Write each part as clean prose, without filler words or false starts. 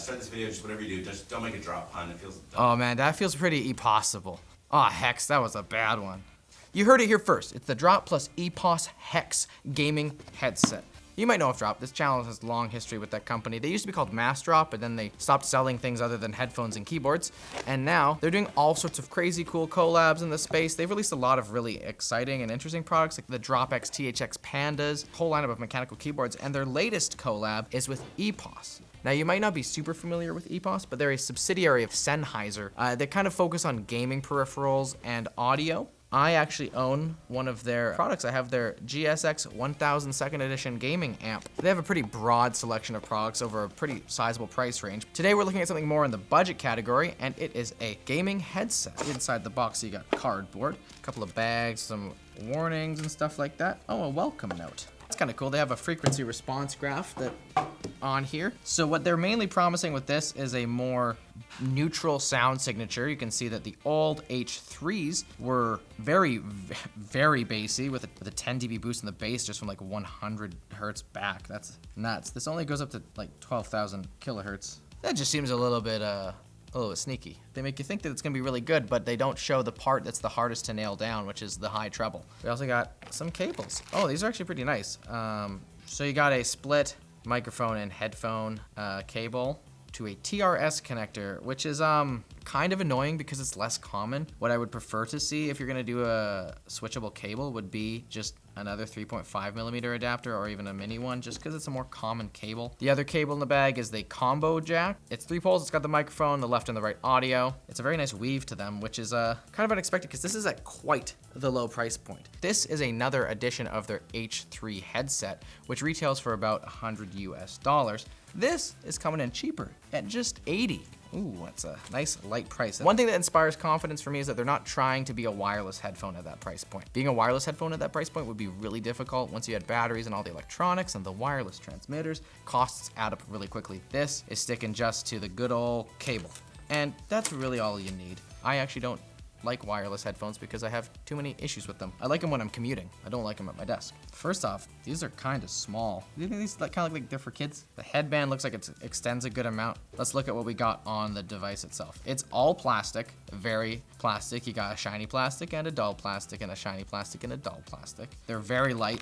start this video, just whatever you do, just don't make a drop pun. It feels dumb. Oh man, that feels pretty impossible. Oh, Hex, that was a bad one. You heard it here first. It's the Drop plus EPOS Hex gaming headset. You might know of Drop. This channel has long history with that company. They used to be called Mass Drop, but then they stopped selling things other than headphones and keyboards. And now they're doing all sorts of crazy cool collabs in the space. They've released a lot of really exciting and interesting products like the Drop X THX Pandas, whole lineup of mechanical keyboards, and their latest collab is with EPOS. Now, you might not be super familiar with EPOS, but they're a subsidiary of Sennheiser. They kind of focus on gaming peripherals and audio. I actually own one of their products. I have their GSX 1000 2nd edition gaming amp. They have a pretty broad selection of products over a pretty sizable price range. Today we're looking at something more in the budget category, and it is a gaming headset. Inside the box you got cardboard, a couple of bags, some warnings and stuff like that. Oh, a welcome note. That's kind of cool. They have a frequency response graph that on here. So what they're mainly promising with this is a more neutral sound signature. You can see that the old H3s were very, very bassy with a 10 dB boost in the bass just from like 100 hertz back. That's nuts. This only goes up to like 12,000 kilohertz. That just seems a little bit sneaky. They make you think that it's gonna be really good, but they don't show the part that's the hardest to nail down, which is the high treble. We also got some cables. Oh, these are actually pretty nice. So you got a split microphone and headphone cable to a TRS connector, which is kind of annoying because it's less common. What I would prefer to see if you're gonna do a switchable cable would be just another 3.5mm adapter or even a mini one, just because it's a more common cable. The other cable in the bag is the combo jack. It's 3 poles, it's got the microphone, the left and the right audio. It's a very nice weave to them, which is kind of unexpected because this is at quite the low price point. This is another edition of their H3 headset, which retails for about $100 US. This is coming in cheaper at just $80. Ooh, that's a nice light price. One thing that inspires confidence for me is that they're not trying to be a wireless headphone at that price point. Being a wireless headphone at that price point would be really difficult once you had batteries and all the electronics and the wireless transmitters. Costs add up really quickly. This is sticking just to the good old cable. And that's really all you need. I actually don't like wireless headphones because I have too many issues with them. I like them when I'm commuting. I don't like them at my desk. First off, these are kind of small. Do you think these kind of look like they're for kids? The headband looks like it extends a good amount. Let's look at what we got on the device itself. It's all plastic, very plastic. You got a shiny plastic and a dull plastic and a shiny plastic and a dull plastic. They're very light,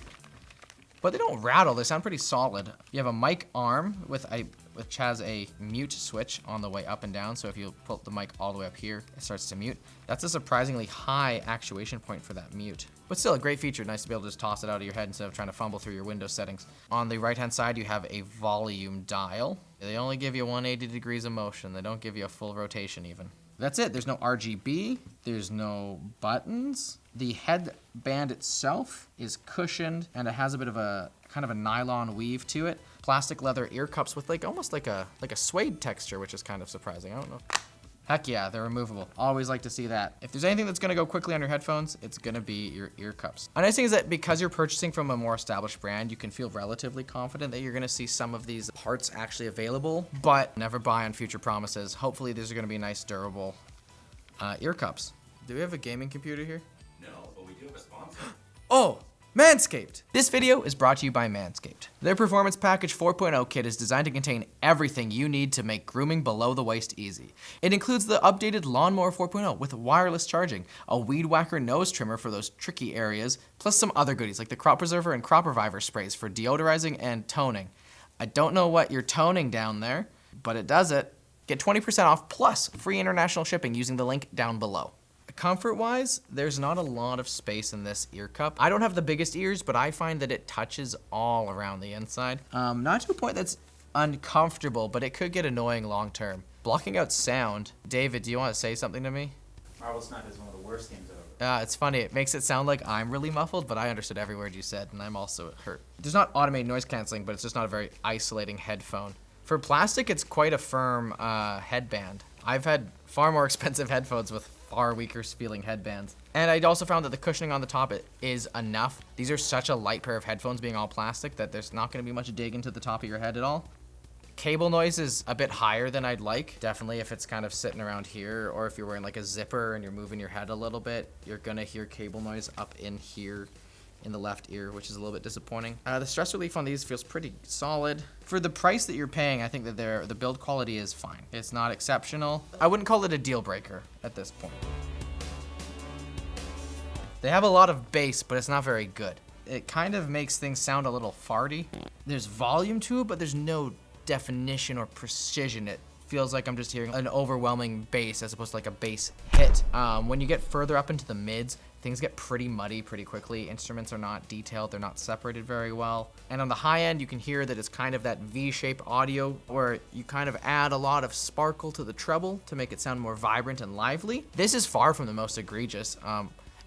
but they don't rattle. They sound pretty solid. You have a mic arm which has a mute switch on the way up and down. So if you pull the mic all the way up here, it starts to mute. That's a surprisingly high actuation point for that mute. But still a great feature. Nice to be able to just toss it out of your head instead of trying to fumble through your Windows settings. On the right-hand side, you have a volume dial. They only give you 180 degrees of motion. They don't give you a full rotation even. That's it. There's no RGB. There's no buttons. The headband itself is cushioned and it has a bit of a kind of a nylon weave to it. Plastic leather ear cups with almost like a suede texture, which is kind of surprising. I don't know. Heck yeah, they're removable. Always like to see that. If there's anything that's gonna go quickly on your headphones, it's gonna be your ear cups. A nice thing is that because you're purchasing from a more established brand, you can feel relatively confident that you're gonna see some of these parts actually available, but never buy on future promises. Hopefully these are gonna be nice, durable ear cups. Do we have a gaming computer here? No, but we do have a sponsor. Oh! Manscaped! This video is brought to you by Manscaped. Their Performance Package 4.0 kit is designed to contain everything you need to make grooming below the waist easy. It includes the updated Lawnmower 4.0 with wireless charging, a Weed Whacker nose trimmer for those tricky areas, plus some other goodies like the Crop Preserver and Crop Reviver sprays for deodorizing and toning. I don't know what you're toning down there, but it does it. Get 20% off plus free international shipping using the link down below. Comfort-wise, there's not a lot of space in this ear cup. I don't have the biggest ears, but I find that it touches all around the inside. Not to a point that's uncomfortable, but it could get annoying long term. Blocking out sound. David, do you want to say something to me? Marvel Snap is one of the worst games ever. It's funny. It makes it sound like I'm really muffled, but I understood every word you said, and I'm also hurt. There's not automated noise canceling, but it's just not a very isolating headphone. For plastic, it's quite a firm headband. I've had far more expensive headphones with far weaker feeling headbands. And I also found that the cushioning on the top is enough. These are such a light pair of headphones being all plastic that there's not gonna be much dig into the top of your head at all. Cable noise is a bit higher than I'd like. Definitely if it's kind of sitting around here, or if you're wearing like a zipper and you're moving your head a little bit, you're gonna hear cable noise up in here. in the left ear, which is a little bit disappointing. The stress relief on these feels pretty solid. For the price that you're paying, I think that the build quality is fine. It's not exceptional. I wouldn't call it a deal breaker at this point. They have a lot of bass, but it's not very good. It kind of makes things sound a little farty. There's volume to it, but there's no definition or precision. It feels like I'm just hearing an overwhelming bass as opposed to like a bass hit. When you get further up into the mids, things get pretty muddy pretty quickly. Instruments are not detailed, they're not separated very well. And on the high end, you can hear that it's kind of that V-shaped audio where you kind of add a lot of sparkle to the treble to make it sound more vibrant and lively. This is far from the most egregious.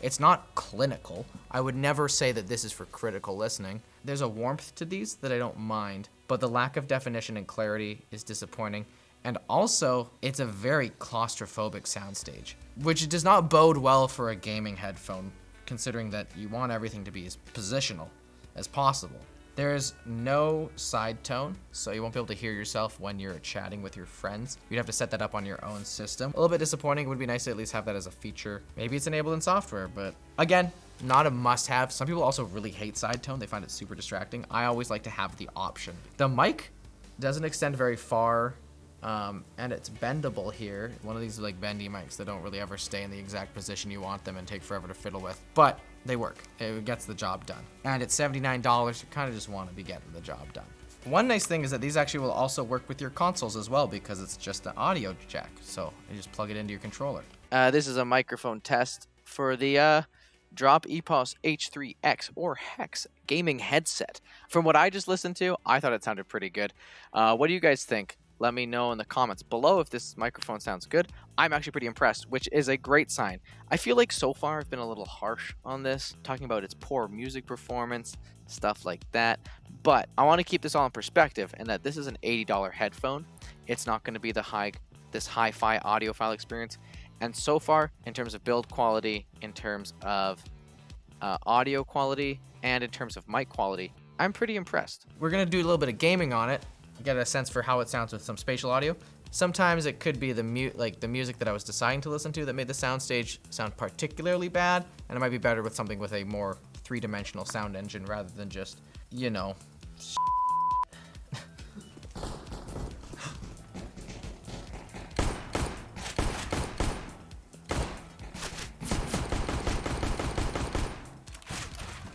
It's not clinical. I would never say that this is for critical listening. There's a warmth to these that I don't mind, but the lack of definition and clarity is disappointing. And also, it's a very claustrophobic soundstage, which does not bode well for a gaming headphone, considering that you want everything to be as positional as possible. There's no side tone, so you won't be able to hear yourself when you're chatting with your friends. You'd have to set that up on your own system. A little bit disappointing. It would be nice to at least have that as a feature. Maybe it's enabled in software, but again, not a must-have. Some people also really hate side tone. They find it super distracting. I always like to have the option. The mic doesn't extend very far, and it's bendable here. One of these like bendy mics that don't really ever stay in the exact position you want them and take forever to fiddle with, but they work. It gets the job done. And at $79, you kind of just want to be getting the job done. One nice thing is that these actually will also work with your consoles as well because it's just an audio jack. So you just plug it into your controller. This is a microphone test for the Drop EPOS H3X or Hex gaming headset. From what I just listened to, I thought it sounded pretty good. What do you guys think? Let me know in the comments below if this microphone sounds good. I'm actually pretty impressed, which is a great sign. I feel like so far I've been a little harsh on this, talking about its poor music performance, stuff like that. But I want to keep this all in perspective and that this is an $80 headphone. It's not going to be this hi-fi audiophile experience. And so far, in terms of build quality, in terms of audio quality, and in terms of mic quality, I'm pretty impressed. We're going to do a little bit of gaming on it. Get a sense for how it sounds with some spatial audio. Sometimes it could be the music that I was deciding to listen to that made the soundstage sound particularly bad, and it might be better with something with a more three-dimensional sound engine rather than just, you know,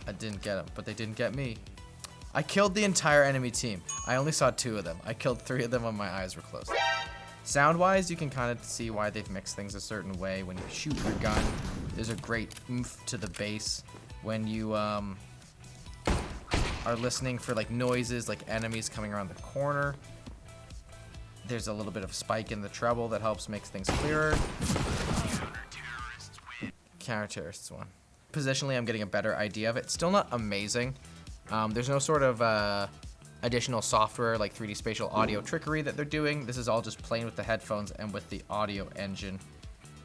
I didn't get them, but they didn't get me. I killed the entire enemy team. I only saw 2 of them. I killed 3 of them when my eyes were closed. Sound-wise, you can kind of see why they've mixed things a certain way. When you shoot your gun, there's a great oomph to the bass. When you are listening for like noises, like enemies coming around the corner, there's a little bit of spike in the treble that helps make things clearer. Counter-terrorists one. Positionally, I'm getting a better idea of it. Still not amazing. There's no sort of additional software like 3D spatial audio trickery that they're doing. This is all just playing with the headphones and with the audio engine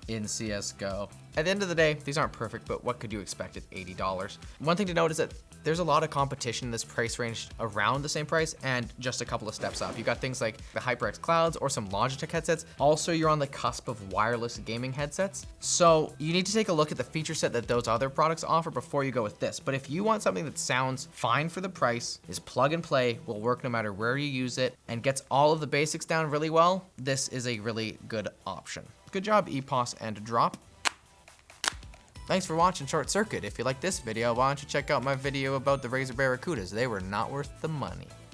in CSGO. At the end of the day, these aren't perfect, but what could you expect at $80? One thing to note is that there's a lot of competition in this price range around the same price and just a couple of steps up. You got things like the HyperX Clouds or some Logitech headsets. Also, you're on the cusp of wireless gaming headsets. So you need to take a look at the feature set that those other products offer before you go with this. But if you want something that sounds fine for the price, is plug and play, will work no matter where you use it, and gets all of the basics down really well, this is a really good option. Good job, EPOS and Drop. Thanks for watching Short Circuit. If you like this video, why don't you check out my video about the Razer Barracudas? They were not worth the money.